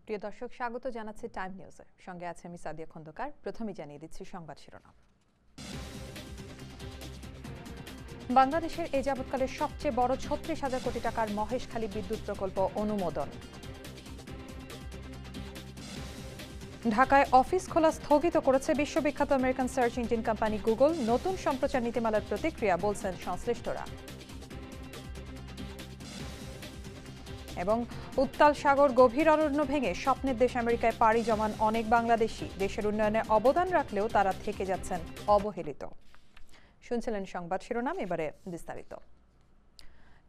প্রিয় দর্শক, স্বাগত জানাচ্ছি টাইম নিউজের সঙ্গে আছে আমি সাদিয়া খন্দকার। প্রথমেই জানিয়ে দিচ্ছি সংবাদ শিরোনাম। বাংলাদেশের এ যাবৎকালের সবচেয়ে বড় ৩৬,০০০ কোটি টাকার মহেশখালী বিদ্যুৎ প্রকল্প অনুমোদন। ঢাকায় অফিস খোলা স্থগিত করেছে বিশ্ববিখ্যাত American search engine company Google. নতুন সম্প্রচার নীতিমালার প্রতিক্রিয়া, বলছেন সংশ্লিষ্টরা। এবং উত্তাল সাগর গভীর অরণ্য ভেঙে স্বপ্নের দেশ আমেরিকায় পাড়ি জমান অনেক বাংলাদেশি। দেশের উন্নয়নে অবদান রাখলেও তারা থেকে যাচ্ছেন অবহেলিত। শুনছিলেন সংবাদ শিরোনাম, এবারে বিস্তারিত।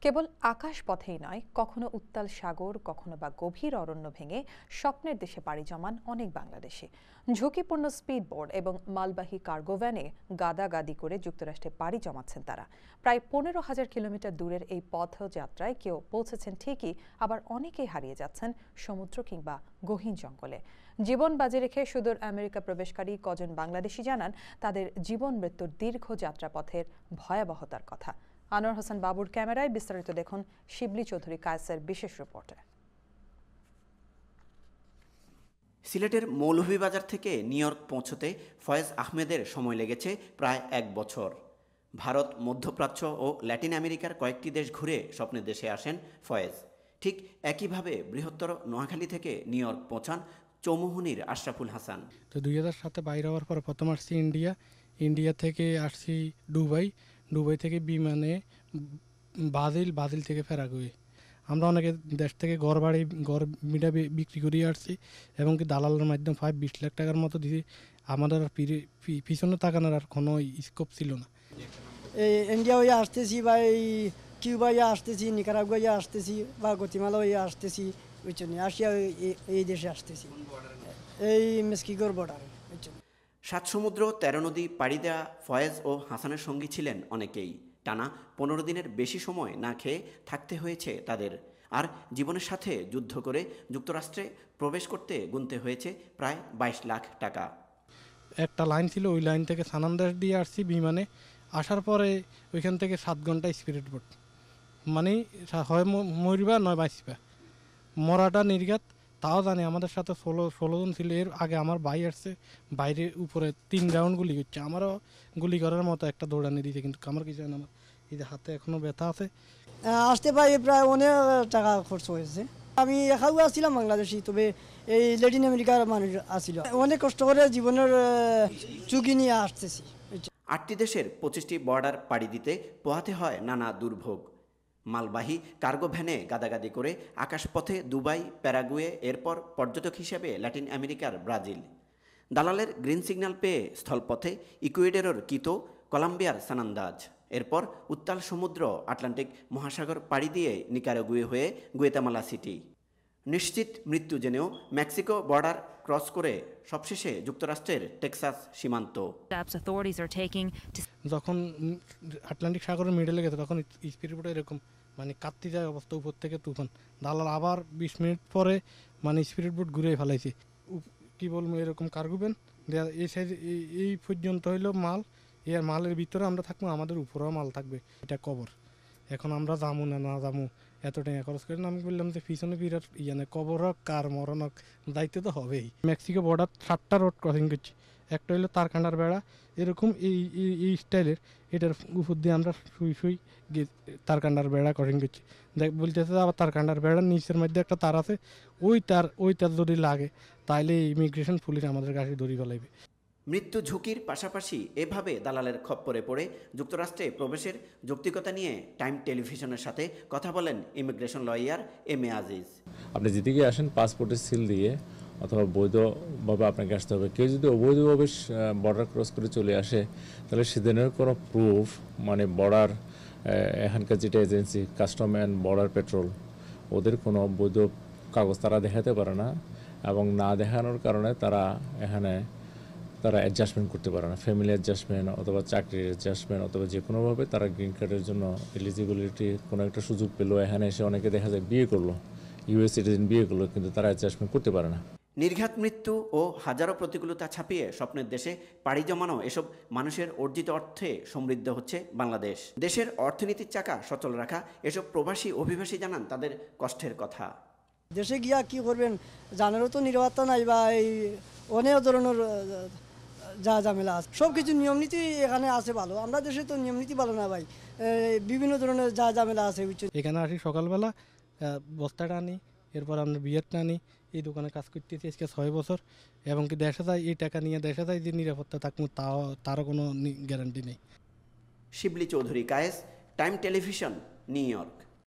কেবল আকাশ পথেই নয়, কখনো উত্তাল সাগর, কখনো বা গভীর অরণ্য ভেঙে স্বপ্নের দেশে পাড়ি জমান অনেক বাংলাদেশি। ঝুঁকিপূর্ণ স্পিডবোট এবং মালবাহী কার্গো ভ্যানে গাদাগাদি করে যুক্তরাষ্ট্রে পাড়ি জমাচ্ছেন তারা। প্রায় 15,000 কিলোমিটার দূরের এই পথযাত্রায় কেউ পৌঁছেছেন ঠিকই, আবার অনেকেই হারিয়ে যাচ্ছেন সমুদ্র কিংবা গহীন জঙ্গলে। জীবন বাজি রেখে সুদূর আমেরিকা প্রবেশকারী কজন বাংলাদেশি জানান তাদের জীবন মৃত্যুর দীর্ঘ যাত্রাপথের ভয়াবহতার কথা। আনোয়ার হোসেন বাবুর ক্যামেরায় বিস্তারিত দেখুন শিবলি চৌধুরী কায়েসের বিশেষ রিপোর্টে। সিলেটের মৌলভীবাজার থেকে নিউ ইয়র্ক পৌঁছতে ফয়েজ আহমেদের সময় লেগেছে প্রায় 1 বছর। ভারত, মধ্যপ্রাচ্য ও ল্যাটিন আমেরিকার কয়েকটি দেশ ঘুরে স্বপ্নের দেশে আসেন ফয়েজ। ঠিক একইভাবে বৃহত্তর নোয়াখালী থেকে নিউ ইয়র্ক পৌঁছান চৌমুহনীর আশরাফুল হাসান। তো 2007 বাইরে হওয়ার পর প্রথম আসছি ইন্ডিয়া থেকে আসছি দুবাই থেকে বিমানে বাজিল থেকে প্যারাগুয়ে। আমরা অনেকে দেশ থেকে ঘর মিটা বিক্রি করিয়ে আসছি এবং কি দালালের মাধ্যমে 20 লাখ টাকার মতো দিয়েছি। আমাদের পিছনে তাকানোর আর কোনো স্কোপ ছিল না। এই ইন্ডিয়া হয়ে আসতেছি বা এই কিউবা হয়ে আসতেছি, নিকারাগুয়া হয়ে আসতেছি বা গতিমালা হয়ে আসতেছি, ওই জন্য আসিয়া এই দেশে আসতেছি, এই মেক্সিকোর বর্ডারে। 7 সমুদ্র 13 নদী পাড়ি দেওয়া ফয়েজ ও হাসানের সঙ্গী ছিলেন অনেকেই। টানা 15 দিনের বেশি সময় না খেয়ে থাকতে হয়েছে তাদের। আর জীবনের সাথে যুদ্ধ করে যুক্তরাষ্ট্রে প্রবেশ করতে গুনতে হয়েছে প্রায় 22 লাখ টাকা। একটা লাইন ছিল, ওই লাইন থেকে সানান্দাস দিয়ে আসছি বিমানে। আসার পরে ওইখান থেকে 7 ঘন্টা স্পিরিট বোট, মানে হয় মরিবা নয় বাঁচবা। মরাটা নির্ঘাত। তাও জানি আমাদের সাথে 16 জন ছিল। এর আগে আমার ভাই আসছে, বাইরে উপরে 3 রাউন্ড গুলি করছে। আমারও গুলি করার মতো একটা দৌড়ানি দিয়েছে, কিন্তু আমার কিছু হয় না। আমার এই হাতে এখনো ব্যথা আছে। আসতে পারি প্রায় অনেক টাকা খরচ হয়েছে। আমি একাও আসছিলাম বাংলাদেশি, তবে এই ল্যাটিন আমেরিকার মানুষ আসছিল। অনেক কষ্ট করে জীবনের ঝুঁকি নিয়ে আসতেছি। 8টি দেশের 25টি বর্ডার পাড়ি দিতে পোহাতে হয় নানা দুর্ভোগ। মালবাহী কার্গো ভ্যানে গাদাগাদি করে আকাশপথে দুবাই, প্যারাগুয়ে, এরপর পর্যটক হিসেবে ল্যাটিন আমেরিকার ব্রাজিল। দালালের গ্রিন সিগন্যাল পেয়ে স্থলপথে ইকুয়েডরের কিতো, কলম্বিয়ার সানান্দাজ, এরপর উত্তাল সমুদ্র আটলান্টিক মহাসাগর পাড়ি দিয়ে নিকারাগুয়ে হয়ে গুয়েতামালা সিটি। নিশ্চিত মৃত্যু জেনেও মেক্সিকো বর্ডার ক্রস করে সবশেষে যুক্তরাষ্ট্রের টেক্সাস সীমান্ত। যখন আটলান্টিক সাগরের মিডলে গেছে তখন স্পিরিট এরকম মানে কাটতে যায় অবস্থা, উপর থেকে তুফান। দালাল আবার 20 মিনিট পরে মানে স্পিরিট বোট ঘুরে ফেলাইছে। কি বলবো, এরকম কার্গো ভ্যান এই সাইজ এই পর্যন্ত হইলো মাল। এর মালের ভিতরে আমরা থাকবো, আমাদের উপরেও মাল থাকবে। এটা কবর। এখন আমরা যাবো না যাবো, এত টাকা খরচ করে আমি বললাম যে পিছনে বিরাট কবর হোক কার মরণ হোক, দায়িত্ব তো হবেই। মেক্সিকো বর্ডার 7টা রোড ক্রসিং করছি। একটা হইলো তারকান্ডার বেড়া, এরকম এই স্টাইলের। এটার উপর দিয়ে আমরা শুই তারকান্ডার বেড়া ক্রসিং করছি। বলতেছে আবার তারকান্ডার বেড়ার নিচের মধ্যে একটা তার আছে, ওই তার যদি লাগে তাইলে ইমিগ্রেশন পুলিশ আমাদের কাছে দড়ি ফেলাইবে। মৃত্যু ঝুঁকির পাশাপাশি এভাবে দালালের খপ্পরে পড়ে যুক্তরাষ্ট্রে প্রবেশের যৌক্তিকতা নিয়ে টাইম টেলিভিশনের সাথে কথা বলেন ইমিগ্রেশন লয়ার এম.এ. আজিজ। আপনি যেদিকে আসেন পাসপোর্টের সিল দিয়ে অথবা বৈধভাবে আপনাকে আসতে হবে। কেউ যদি অবৈধভাবে বর্ডার ক্রস করে চলে আসে, তাহলে সেদিনের কোনো প্রুফ মানে বর্ডার এখানকার যেটা agency custom and border petrol, ওদের কোনো বৈধ কাগজ তারা দেখাতে পারে না, এবং না দেখানোর কারণে তারা অ্যাডজাস্টমেন্ট করতে পারে না। ফ্যামিলি অ্যাডজাস্টমেন্ট অথবা চাকরির অ্যাডজাস্টমেন্ট অথবা যে কোনোভাবে তারা গ্রিন কার্ডের জন্য এলিজিবিলিটি কোনো একটা সুযোগ পেলো। এখানে এসে অনেকে দেখা যায় বিয়ে করলো, ইউএস সিটিজেন বিয়ে করলো, কিন্তু তারা অ্যাডজাস্টমেন্ট করতে পারে না। নির্ঘাত মৃত্যু ও হাজারো প্রতিকূলতা ছাপিয়ে স্বপ্নের দেশে পাড়ি জমানো এসব মানুষের অর্জিত অর্থে সমৃদ্ধ হচ্ছে বাংলাদেশ। দেশের অর্থনীতির চাকা সচল রাখা এসব প্রবাসী অভিবাসী জানান তাদের কষ্টের কথা। দেশে গিয়া কি করবেন জানারও তো নিরাপত্তা নাই বা এই অনেক ধরনের যা ঝামেলা আছে। সব কিছু নিয়ম নীতি এখানে আছে ভালো, আমরা দেশে তো নিয়ম নীতি ভালো না ভাই, বিভিন্ন ধরনের যা ঝামেলা আছে বুঝছেন। এখানে আসি সকালবেলা বস্তাটা আনি, এরপর আমরা বিয়ারটা আনি, এই দোকানে কাজ করতেছি আজকে 6 বছর, এবং কি দেশে যায় এই টাকা নিয়ে দেশে যায় যে নিরাপত্তা থাকবো তারও কোনো গ্যারান্টি নেই। Shibli Chowdhury Kayes, Time Television, New York.